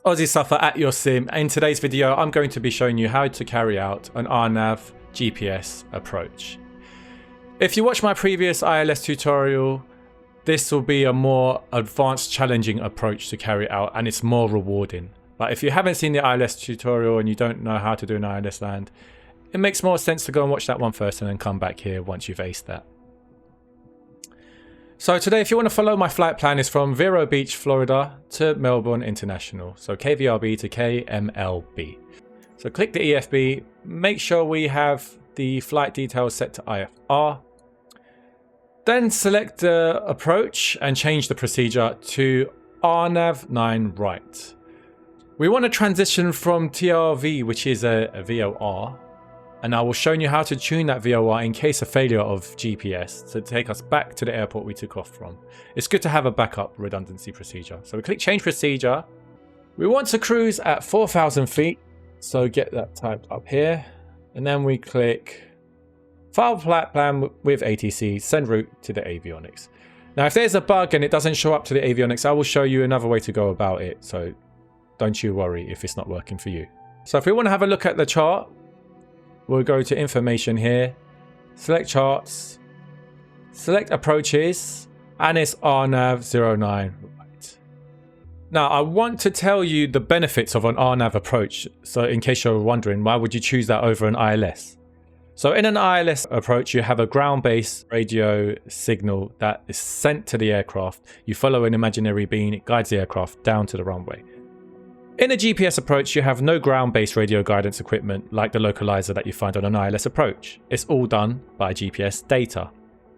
Aussie Suffer at your sim. In today's video, I'm going to be showing you how to carry out an RNAV GPS approach. If you watch my previous ILS tutorial, this will be a more advanced, challenging approach to carry out, and it's more rewarding. But if you haven't seen the ILS tutorial and you don't know how to do an ILS land, it makes more sense to go and watch that one first and then come back here once you've aced that. So today, if you want to follow my flight plan, is from Vero Beach, Florida to Melbourne International. So KVRB to KMLB. So click the EFB, make sure we have the flight details set to IFR. Then select the approach and change the procedure to RNAV 9 right. We want to transition from TRV, which is a VOR, and I will show you how to tune that VOR in case of failure of GPS to take us back to the airport we took off from. It's good to have a backup redundancy procedure. So we click change procedure. We want to cruise at 4,000 feet. So get that typed up here. And then we click file flight plan with ATC, send route to the Avionics. Now, if there's a bug and it doesn't show up to the Avionics, I will show you another way to go about it. So don't you worry if it's not working for you. So if we want to have a look at the chart, we'll go to information here, select charts, select approaches, and it's RNAV 09 right. Now, I want to tell you the benefits of an RNAV approach. So in case you're wondering, why would you choose that over an ILS? So in an ILS approach, you have a ground-based radio signal that is sent to the aircraft. You follow an imaginary beam, it guides the aircraft down to the runway. In a GPS approach, you have no ground-based radio guidance equipment like the localizer that you find on an ILS approach. It's all done by GPS data.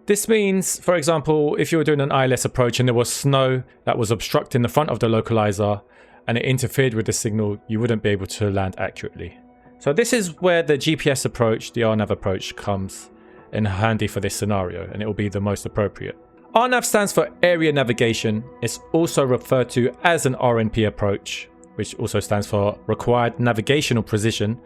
This means, for example, if you were doing an ILS approach and there was snow that was obstructing the front of the localizer and it interfered with the signal, you wouldn't be able to land accurately. So this is where the GPS approach, the RNAV approach, comes in handy for this scenario, and it will be the most appropriate. RNAV stands for Area Navigation. It's also referred to as an RNP approach, which also stands for Required Navigational Precision,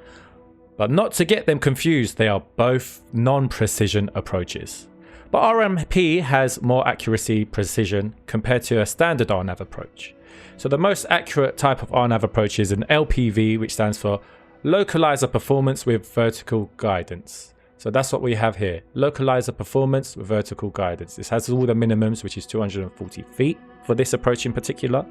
but not to get them confused, they are both non-precision approaches. But RNP has more accuracy precision compared to a standard RNAV approach. So the most accurate type of RNAV approach is an LPV, which stands for Localizer Performance with Vertical Guidance. So that's what we have here, Localizer Performance with Vertical Guidance. This has all the minimums, which is 240 feet for this approach in particular.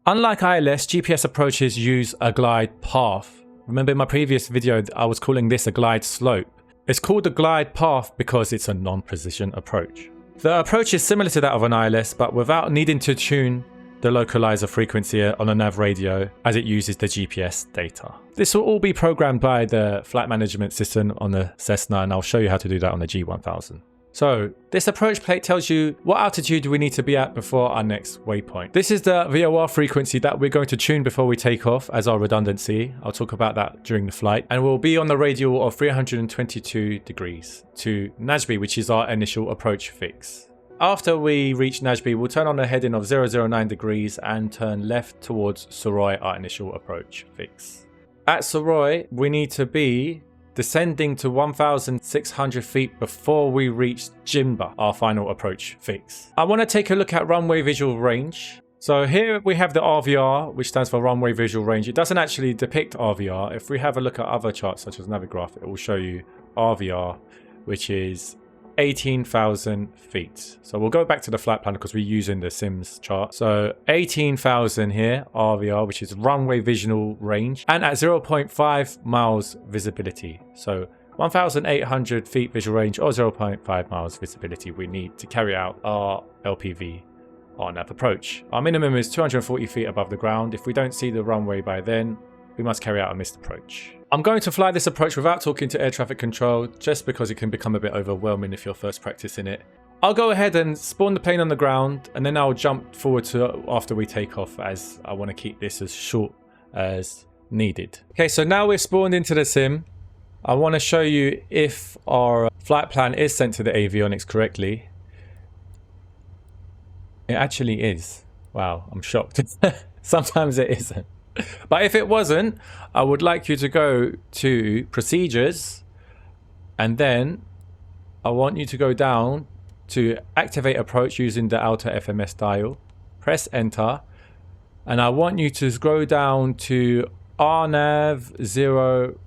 Unlike ILS, GPS approaches use a glide path. Remember in my previous video, I was calling this a glide slope. It's called a glide path because it's a non-precision approach. The approach is similar to that of an ILS, but without needing to tune the localizer frequency on a nav radio, as it uses the GPS data. This will all be programmed by the flight management system on the Cessna, and I'll show you how to do that on the G1000. So this approach plate tells you what altitude we need to be at before our next waypoint. This is the VOR frequency that we're going to tune before we take off as our redundancy. I'll talk about that during the flight. And we'll be on the radial of 322 degrees to Najbi, which is our initial approach fix. After we reach Najbi, we'll turn on a heading of 009 degrees and turn left towards Suroy, our initial approach fix. At Suroy, we need to be descending to 1,600 feet before we reach Jimba, our final approach fix. I want to take a look at runway visual range. So here we have the RVR, which stands for runway visual range. It doesn't actually depict RVR. If we have a look at other charts such as Navigraph, it will show you RVR, which is 18,000 feet. So we'll go back to the flight plan because we're using the Sims chart. So 18,000 here, RVR, which is runway visual range, and at 0.5 miles visibility. So 1,800 feet visual range or 0.5 miles visibility we need to carry out our LPV RNAV approach. Our minimum is 240 feet above the ground. If we don't see the runway by then, we must carry out a missed approach. I'm going to fly this approach without talking to air traffic control, just because it can become a bit overwhelming if you're first practicing it. I'll go ahead and spawn the plane on the ground, and then I'll jump forward to after we take off, as I want to keep this as short as needed. Okay, so now we're spawned into the sim. I want to show you if our flight plan is sent to the avionics correctly. It actually is. Wow, I'm shocked. Sometimes it isn't. But if it wasn't, I would like you to go to Procedures, and then I want you to go down to Activate Approach using the outer FMS dial. Press Enter. And I want you to scroll down to RNAV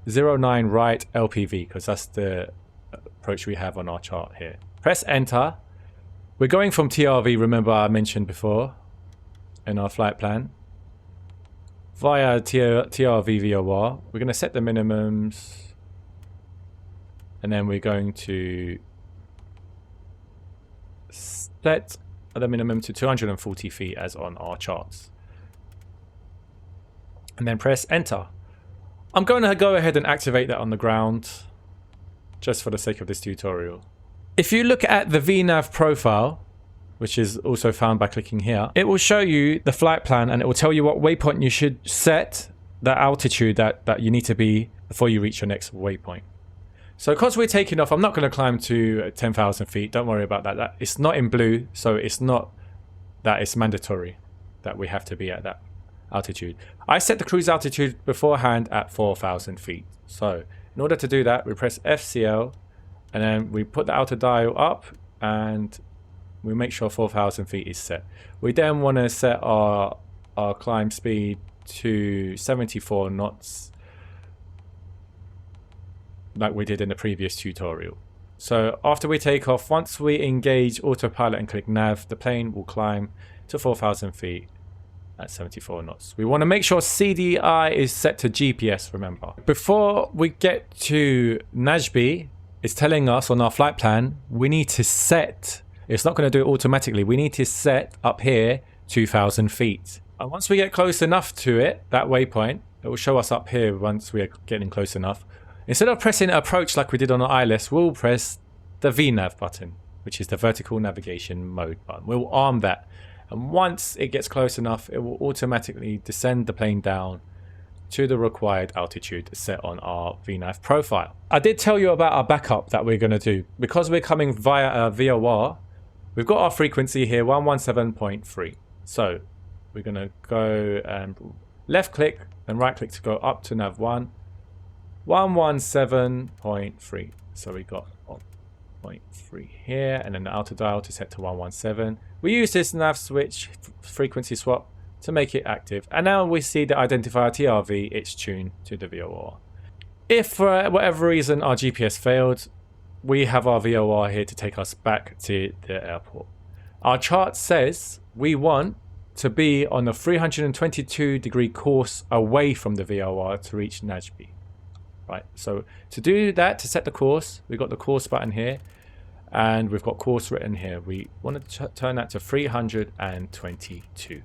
09 right LPV, because that's the approach we have on our chart here. Press enter. We're going from TRV, remember I mentioned before in our flight plan, via TRV VOR. We're going to set the minimums, and then we're going to set the minimum to 240 feet as on our charts. And then press enter. I'm going to go ahead and activate that on the ground just for the sake of this tutorial. If you look at the VNAV profile, which is also found by clicking here, it will show you the flight plan and it will tell you what waypoint you should set, the altitude that you need to be before you reach your next waypoint. So because we're taking off, I'm not going to climb to 10,000 feet. Don't worry about that. It's not in blue, so it's not that it's mandatory that we have to be at that altitude. I set the cruise altitude beforehand at 4,000 feet. So in order to do that, we press FCL and then we put the outer dial up and we make sure 4,000 feet is set. We then want to set our climb speed to 74 knots like we did in the previous tutorial. So after we take off, once we engage autopilot and click nav, the plane will climb to 4,000 feet at 74 knots. We want to make sure CDI is set to GPS, remember. Before we get to NAJB, it's telling us on our flight plan, we need to set, it's not going to do it automatically, we need to set up here 2,000 feet. And once we get close enough to it, that waypoint, it will show us up here once we are getting close enough. Instead of pressing approach like we did on our ILS, we'll press the VNAV button, which is the vertical navigation mode button. We'll arm that. And once it gets close enough, it will automatically descend the plane down to the required altitude set on our VNAV profile. I did tell you about our backup that we're going to do. Because we're coming via a VOR, we've got our frequency here, 117.3. So we're going to go and left click and right click to go up to nav1. 117.3. So we got 0.3 here, and then the outer dial to set to 117. We use this nav switch frequency swap to make it active, and now we see the identifier TRV, it's tuned to the VOR. If for whatever reason our GPS failed, we have our VOR here to take us back to the airport. Our chart says we want to be on a 322-degree course away from the VOR to reach NAJB. Right, so to do that, to set the course, we've got the course button here and we've got course written here. We want to turn that to 322.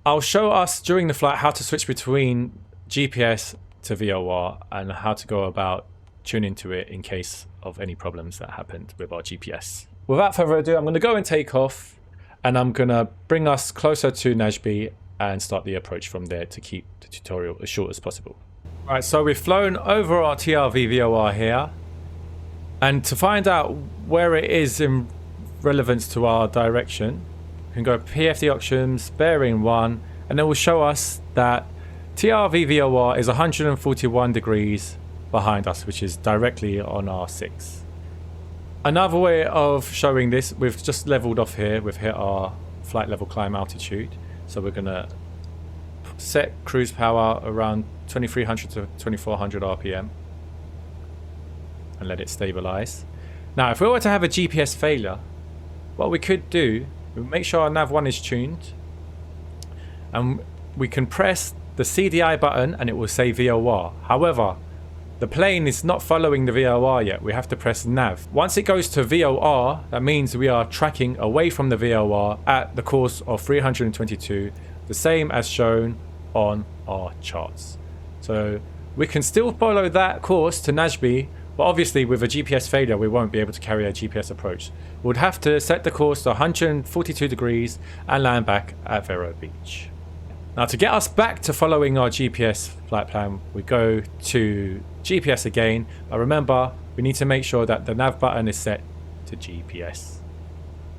I'll show us during the flight how to switch between GPS to VOR and how to go about tuning to it in case of any problems that happened with our GPS. Without further ado, I'm going to go and take off and I'm going to bring us closer to NAJB and start the approach from there to keep the tutorial as short as possible. Right, so we've flown over our TRV VOR here, and to find out where it is in relevance to our direction, we can go PFD options, bearing 1, and it will show us that TRV VOR is 141 degrees behind us, which is directly on our 6. Another way of showing this, we've just leveled off here, we've hit our flight level climb altitude. So we're going to set cruise power around 2300 to 2400 RPM and let it stabilize. Now, if we were to have a GPS failure, what we could do, we make sure our nav1 is tuned and we can press the CDI button and it will say VOR. However, the plane is not following the VOR yet. We have to press nav. Once it goes to VOR, that means we are tracking away from the VOR at the course of 322, the same as shown on our charts. So we can still follow that course to NAJB, but obviously with a GPS failure, we won't be able to carry a GPS approach. We'd have to set the course to 142 degrees and land back at Vero Beach. Now, to get us back to following our GPS flight plan, we go to GPS again, but remember, we need to make sure that the nav button is set to GPS.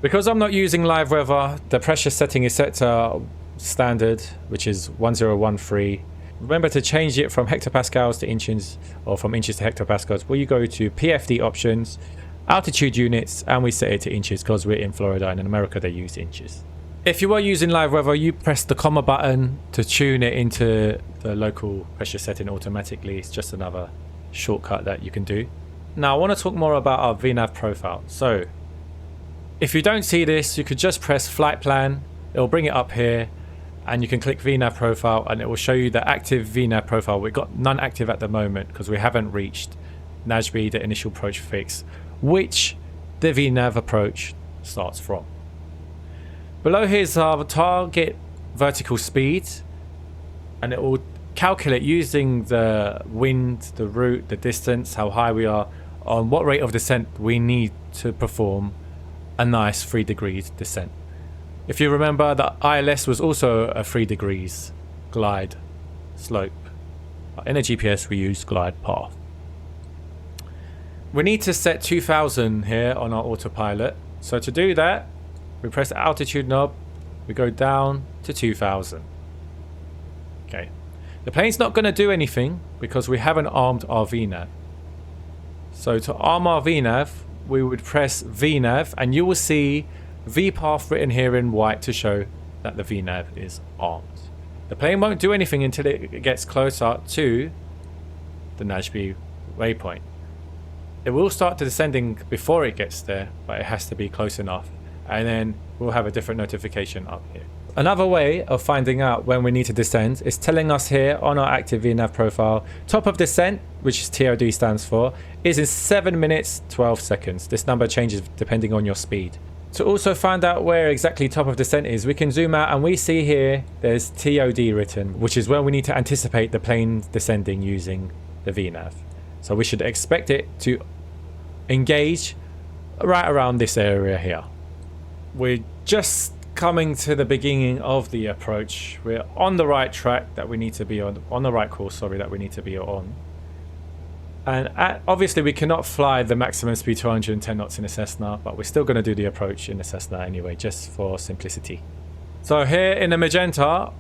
Because I'm not using live weather, the pressure setting is set to standard, which is 1013. Remember to change it from hectopascals to inches, or from inches to hectopascals. Where you go to PFD options, altitude units, and we set it to inches because we're in Florida, and in America they use inches. If you are using live weather, you press the comma button to tune it into the local pressure setting automatically. It's just another shortcut that you can do. Now I want to talk more about our VNAV profile. So if you don't see this, you could just press flight plan. It'll bring it up here, and you can click VNAV profile, and it will show you the active VNAV profile. We've got none active at the moment because we haven't reached NAJB, the initial approach fix, which the VNAV approach starts from. Below here is our target vertical speed, and it will calculate using the wind, the route, the distance, how high we are, on what rate of descent we need to perform a nice 3 degrees descent. If you remember, the ILS was also a 3 degrees glide slope. In a GPS we use glide path. We need to set 2000 here on our autopilot. So to do that, we press the altitude knob, we go down to 2000. Okay. The plane's not going to do anything because we haven't armed our VNAV. So to arm our VNAV, we would press VNAV, and you will see VPath written here in white to show that the VNAV is armed. The plane won't do anything until it gets closer to the NAJB waypoint. It will start descending before it gets there, but it has to be close enough, and then we'll have a different notification up here. Another way of finding out when we need to descend is telling us here on our active VNAV profile, top of descent, which is TOD stands for, is in 7 minutes 12 seconds. This number changes depending on your speed. To also find out where exactly top of descent is, we can zoom out and we see here there's TOD written, which is where we need to anticipate the plane descending using the VNAV. So we should expect it to engage right around this area here. We're just coming to the beginning of the approach. We're on the right track that we need to be on the right course, sorry, that we need to be on. And obviously we cannot fly the maximum speed 210 knots in a Cessna, but we're still going to do the approach in a Cessna anyway, just for simplicity. So here in the magenta,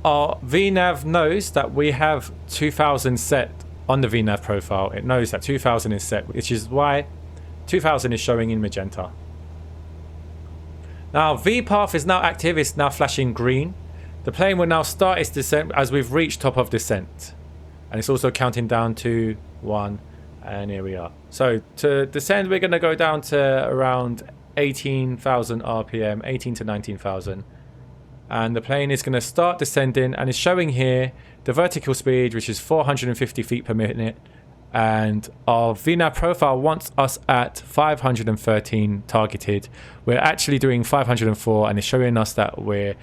our VNAV knows that we have 2000 set on the VNAV profile. It knows that 2000 is set, which is why 2000 is showing in magenta. Now VPath is now active, it's now flashing green. The plane will now start its descent as we've reached top of descent. And it's also counting down to 1, and here we are. So to descend, we're going to go down to around 18,000 RPM, 18 to 19,000. And the plane is going to start descending, and it's showing here the vertical speed, which is 450 feet per minute. And our VNAV profile wants us at 513 targeted. We're actually doing 504, and it's showing us that we're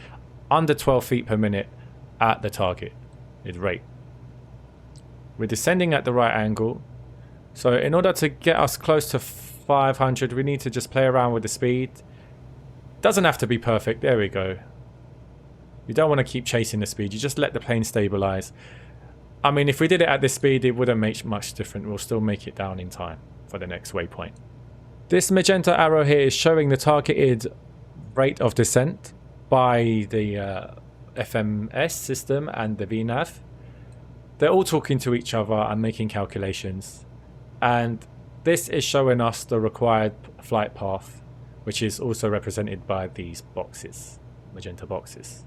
under 12 feet per minute at the targeted rate. We're descending at the right angle. So in order to get us close to 500, we need to just play around with the speed. Doesn't have to be perfect. There we go. You don't want to keep chasing the speed. You just let the plane stabilize. I mean, if we did it at this speed, it wouldn't make much difference. We'll still make it down in time for the next waypoint. This magenta arrow here is showing the targeted rate of descent by the FMS system and the VNAV. They're all talking to each other and making calculations. And this is showing us the required flight path, which is also represented by these boxes, magenta boxes.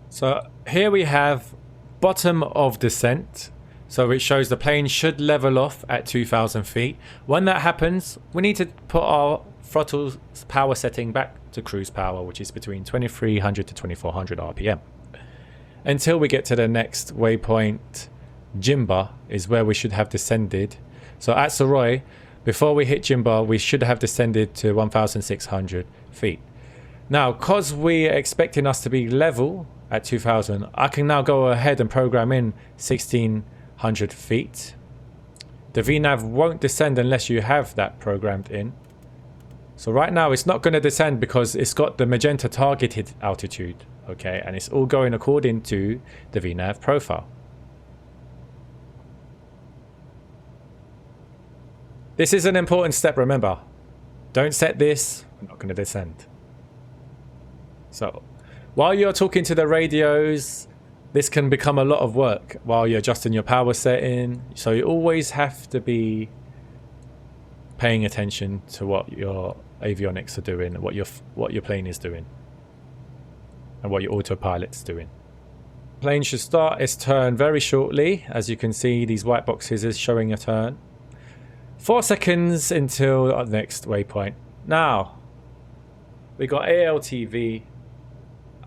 So here we have bottom of descent. So it shows the plane should level off at 2,000 feet. When that happens, we need to put our throttle power setting back to cruise power, which is between 2,300 to 2,400 RPM. Until we get to the next waypoint, Jimba is where we should have descended. So at Saroy, before we hit Jimba, we should have descended to 1,600 feet. Now, because we're expecting us to be level at 2,000, I can now go ahead and program in 1,600 feet. The VNAV won't descend unless you have that programmed in. So right now it's not going to descend because it's got the magenta targeted altitude, okay, and it's all going according to the VNAV profile. This is an important step, remember. Don't set this, we're not going to descend. So while you're talking to the radios, this can become a lot of work while you're adjusting your power setting. So you always have to be paying attention to what your avionics are doing, what your plane is doing, and what your autopilot's doing. Plane should start its turn very shortly. As you can see, these white boxes is showing a turn. 4 seconds until the next waypoint. Now, we got ALTV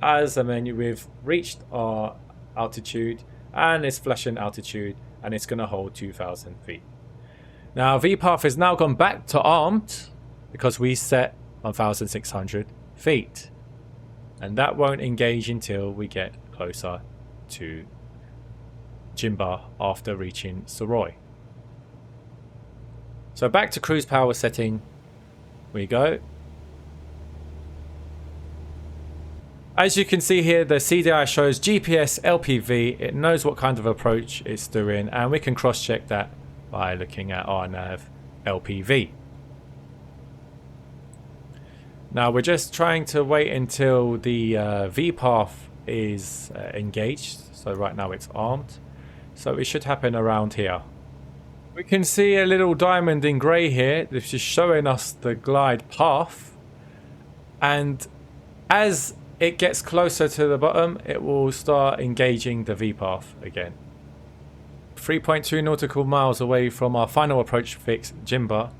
as a menu. We've reached our altitude and it's flashing altitude, and it's going to hold 2,000 feet. Now, VPath has now gone back to armed because we set 1,600 feet. And that won't engage until we get closer to Jimba after reaching Suroy. So back to cruise power setting we go. As you can see here, the CDI shows GPS LPV. It knows what kind of approach it's doing, and we can cross-check that by looking at RNAV LPV. Now we're just trying to wait until the VPath is engaged. So right now it's armed. So it should happen around here. We can see a little diamond in grey here. This is showing us the glide path. And as it gets closer to the bottom, it will start engaging the VPath again. 3.2 nautical miles away from our final approach fix, Jimba.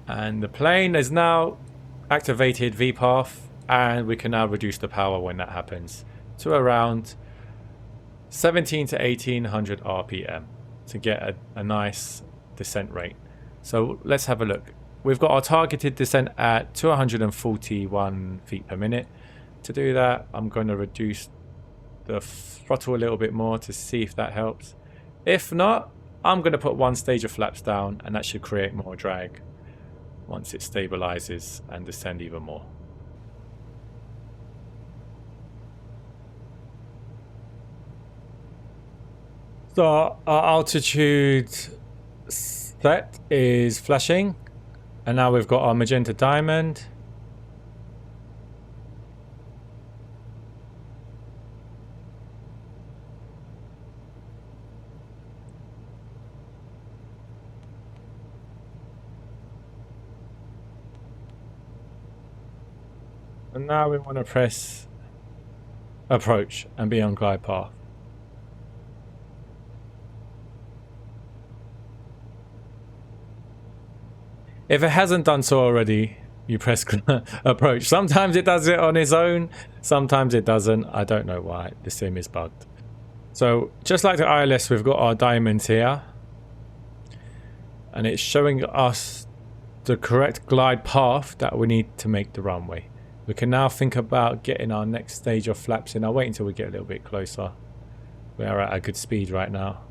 And the plane is now activated VPath, and we can now reduce the power when that happens to around 17 to 1800 RPM to get a nice descent rate. So let's have a look. We've got our targeted descent at 241 feet per minute. To do that, I'm going to reduce the throttle a little bit more to see if that helps. If not, I'm going to put one stage of flaps down, and that should create more drag once it stabilizes and descend even more. So our altitude set is flashing, and now we've got our magenta diamond. And now we want to press approach and be on glide path. If it hasn't done so already, you press approach. Sometimes it does it on its own, sometimes it doesn't. I don't know why. The sim is bugged. So just like the ILS, we've got our diamonds here, and it's showing us the correct glide path that we need to make the runway. We can now think about getting our next stage of flaps in. I'll wait until we get a little bit closer. We are at a good speed right now.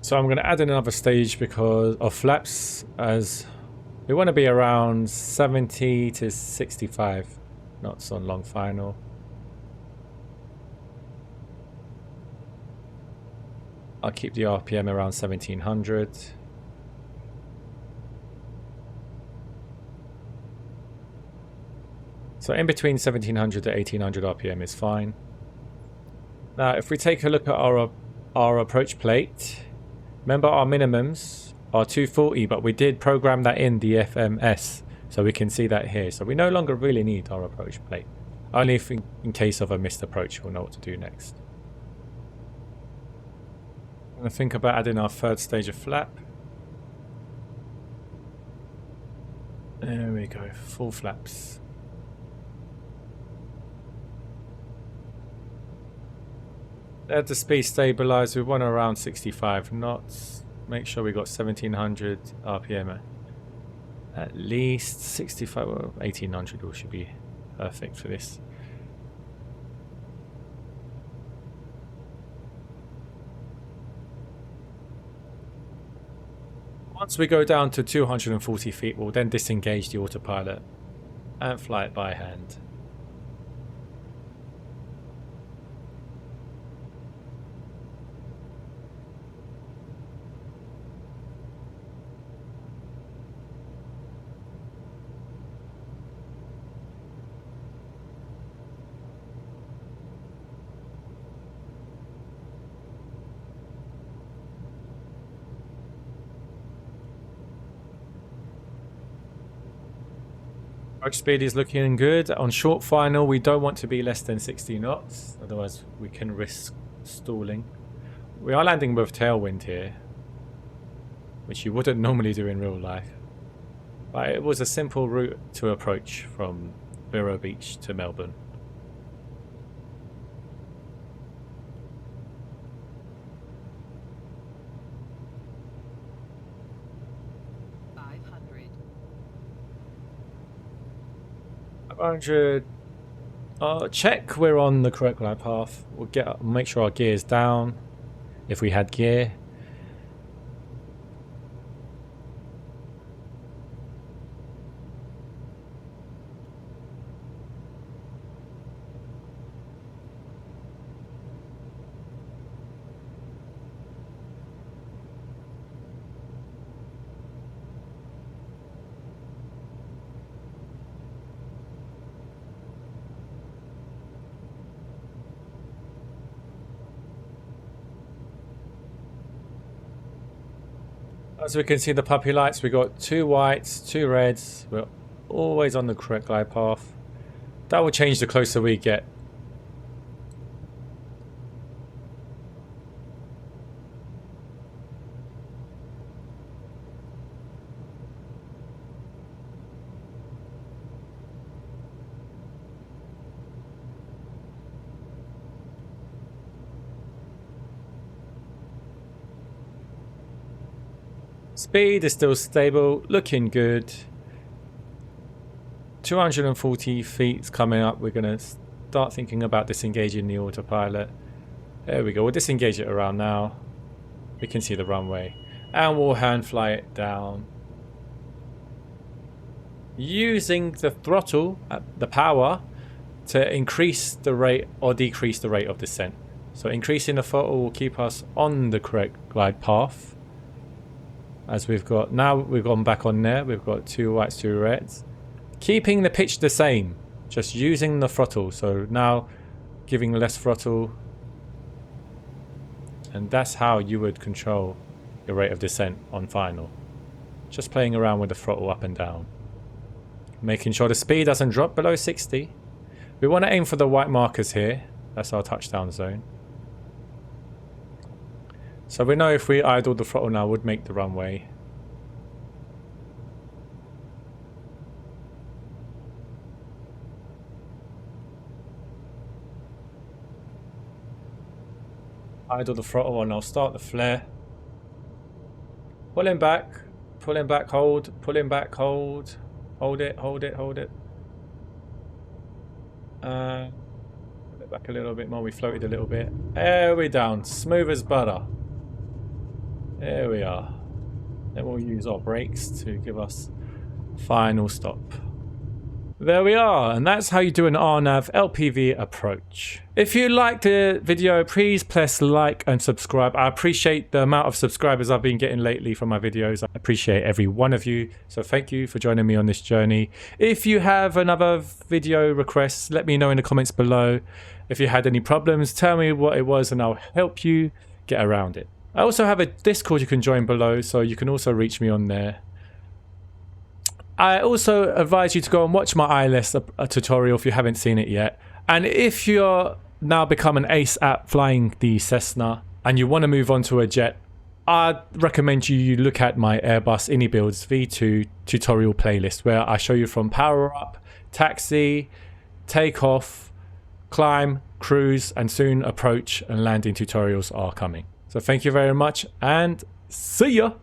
So I'm going to add in another stage because of flaps, as we want to be around 70 to 65 knots on long final. I'll keep the RPM around 1700. So in between 1700 to 1800 RPM is fine. Now if we take a look at our approach plate, remember our minimums are 240, but we did program that in the FMS, so we can see that here. So we no longer really need our approach plate. Only if in case of a missed approach, we'll know what to do next. I'm going to think about adding our third stage of flap. There we go, full flaps. Let the speed stabilize. We want around 65 knots. Make sure we got 1700 RPM. At least 65 or 1800 should be perfect for this. Once we go down to 240 feet, we'll then disengage the autopilot and fly it by hand. Approach speed is looking good. On short final, we don't want to be less than 60 knots, otherwise we can risk stalling. We are landing with tailwind here, which you wouldn't normally do in real life. But it was a simple route to approach from Vero Beach to Melbourne. Check we're on the correct glide path. We'll make sure our gear is down if we had gear. As we can see the puppy lights, we got 2 whites, 2 reds. We're always on the correct glide path. That will change the closer we get. Speed is still stable, looking good. 240 feet coming up. We're going to start thinking about disengaging the autopilot. There we go. We'll disengage it around now. We can see the runway. And we'll hand fly it down. Using the throttle, the power, to increase the rate or decrease the rate of descent. So increasing the throttle will keep us on the correct glide path. As we've got, now we've gone back on there, we've got 2 whites, 2 reds. Keeping the pitch the same, just using the throttle. So now giving less throttle. And that's how you would control your rate of descent on final. Just playing around with the throttle up and down. Making sure the speed doesn't drop below 60. We want to aim for the white markers here. That's our touchdown zone. So we know if we idle the throttle now would make the runway. Idle the throttle and I'll start the flare. Pulling back, hold, pulling back, hold. Hold it, hold it, hold it. Pull it back a little bit more, we floated a little bit. There we're down, smooth as butter. There we are. Then we'll use our brakes to give us final stop. There we are, and that's how you do an RNAV LPV approach. If you liked the video, please press like and subscribe. I appreciate the amount of subscribers I've been getting lately from my videos. I appreciate every one of you, so thank you for joining me on this journey. If you have another video request, let me know in the comments below. If you had any problems, tell me what it was and I'll help you get around it. I also have a Discord you can join below, so you can also reach me on there. I also advise you to go and watch my ILS tutorial if you haven't seen it yet. And if you're now become an ace at flying the Cessna and you want to move on to a jet, I'd recommend you look at my Airbus IndyBuilds V2 tutorial playlist, where I show you from power up, taxi, takeoff, climb, cruise, and soon approach and landing tutorials are coming. So thank you very much and see ya!